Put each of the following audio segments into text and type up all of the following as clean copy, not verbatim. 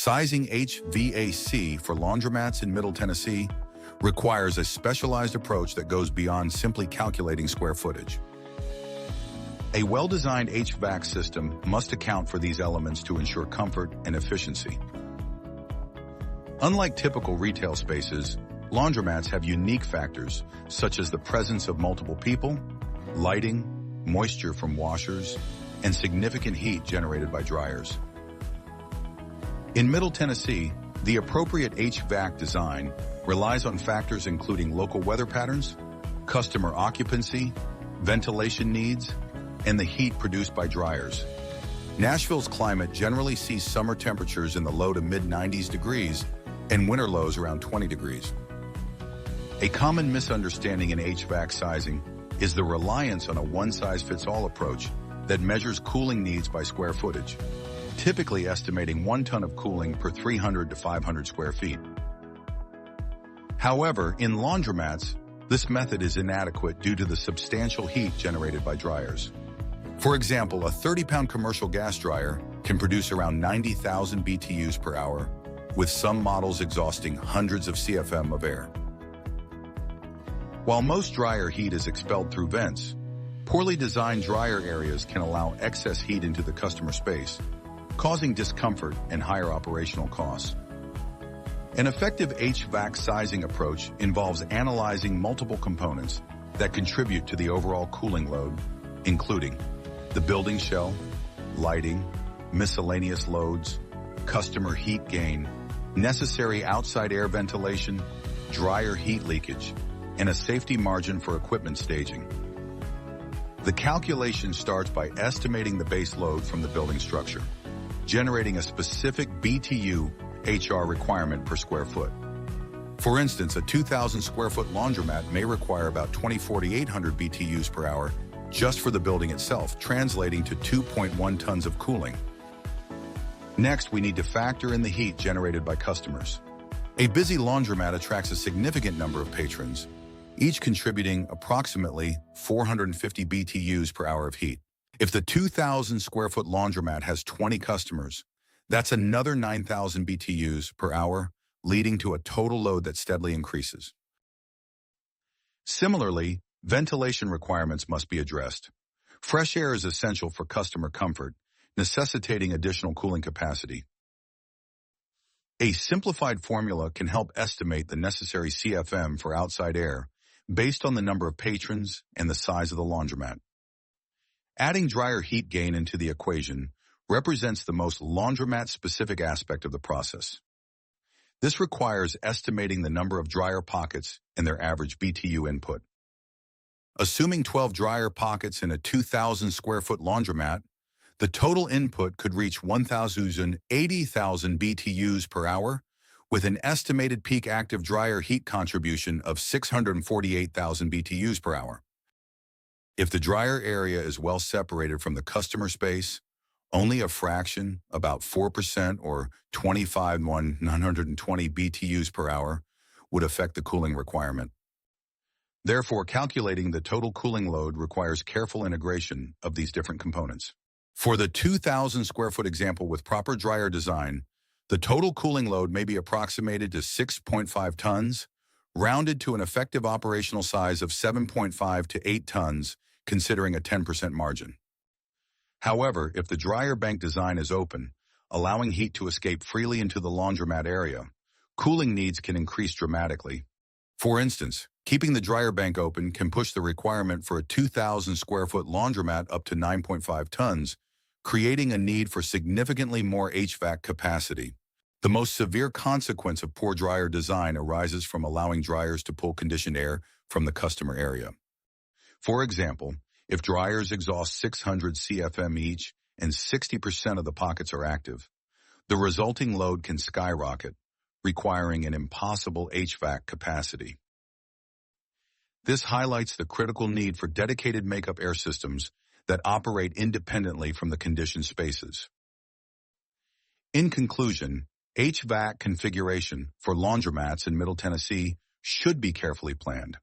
Sizing HVAC for laundromats in Middle Tennessee requires a specialized approach that goes beyond simply calculating square footage. A well-designed HVAC system must account for these elements to ensure comfort and efficiency. Unlike typical retail spaces, laundromats have unique factors such as the presence of multiple people, lighting, moisture from washers, and significant heat generated by dryers. In Middle Tennessee, the appropriate HVAC design relies on factors including local weather patterns, customer occupancy, ventilation needs, and the heat produced by dryers. Nashville's climate generally sees summer temperatures in the low to mid-90s degrees and winter lows around 20 degrees. A common misunderstanding in HVAC sizing is the reliance on a one-size-fits-all approach that measures cooling needs by square footage, typically estimating 1 ton of cooling per 300 to 500 square feet. However, in laundromats, this method is inadequate due to the substantial heat generated by dryers. For example, a 30-pound commercial gas dryer can produce around 90,000 BTUs per hour, with some models exhausting hundreds of CFM of air. While most dryer heat is expelled through vents, poorly designed dryer areas can allow excess heat into the customer space, causing discomfort and higher operational costs. An effective HVAC sizing approach involves analyzing multiple components that contribute to the overall cooling load, including the building shell, lighting, miscellaneous loads, customer heat gain, necessary outside air ventilation, dryer heat leakage, and a safety margin for equipment staging. The calculation starts by estimating the base load from the building structure, generating a specific BTU HR requirement per square foot. For instance, a 2,000 square foot laundromat may require about 4,800 BTUs per hour just for the building itself, translating to 2.1 tons of cooling. Next, we need to factor in the heat generated by customers. A busy laundromat attracts a significant number of patrons, each contributing approximately 450 BTUs per hour of heat. If the 2,000 square foot laundromat has 20 customers, that's another 9,000 BTUs per hour, leading to a total load that steadily increases. Similarly, ventilation requirements must be addressed. Fresh air is essential for customer comfort, necessitating additional cooling capacity. A simplified formula can help estimate the necessary CFM for outside air based on the number of patrons and the size of the laundromat. Adding dryer heat gain into the equation represents the most laundromat-specific aspect of the process. This requires estimating the number of dryer pockets and their average BTU input. Assuming 12 dryer pockets in a 2,000 square foot laundromat, the total input could reach 1,080,000 BTUs per hour, with an estimated peak active dryer heat contribution of 648,000 BTUs per hour. If the dryer area is well separated from the customer space, only a fraction, about 4% or 25,920 BTUs per hour, would affect the cooling requirement. Therefore, calculating the total cooling load requires careful integration of these different components. For the 2,000 square foot example with proper dryer design, the total cooling load may be approximated to 6.5 tons, rounded to an effective operational size of 7.5 to 8 tons, considering a 10% margin. However, if the dryer bank design is open, allowing heat to escape freely into the laundromat area, cooling needs can increase dramatically. For instance, keeping the dryer bank open can push the requirement for a 2,000 square foot laundromat up to 9.5 tons, creating a need for significantly more HVAC capacity. The most severe consequence of poor dryer design arises from allowing dryers to pull conditioned air from the customer area. For example, if dryers exhaust 600 CFM each and 60% of the pockets are active, the resulting load can skyrocket, requiring an impossible HVAC capacity. This highlights the critical need for dedicated makeup air systems that operate independently from the conditioned spaces. In conclusion, HVAC configuration for laundromats in Middle Tennessee should be carefully planned.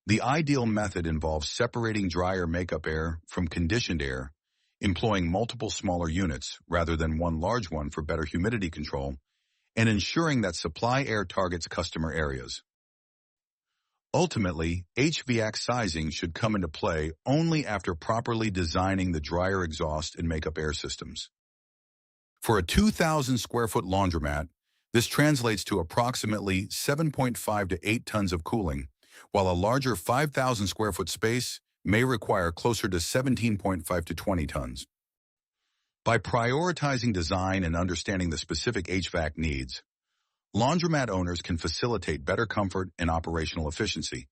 The ideal method involves separating dryer makeup air from conditioned air, employing multiple smaller units rather than one large one for better humidity control, and ensuring that supply air targets customer areas. Ultimately, HVAC sizing should come into play only after properly designing the dryer exhaust and makeup air systems. For a 2,000 square foot laundromat, this translates to approximately 7.5 to 8 tons of cooling, while a larger 5,000 square foot space may require closer to 17.5 to 20 tons. By prioritizing design and understanding the specific HVAC needs, laundromat owners can facilitate better comfort and operational efficiency,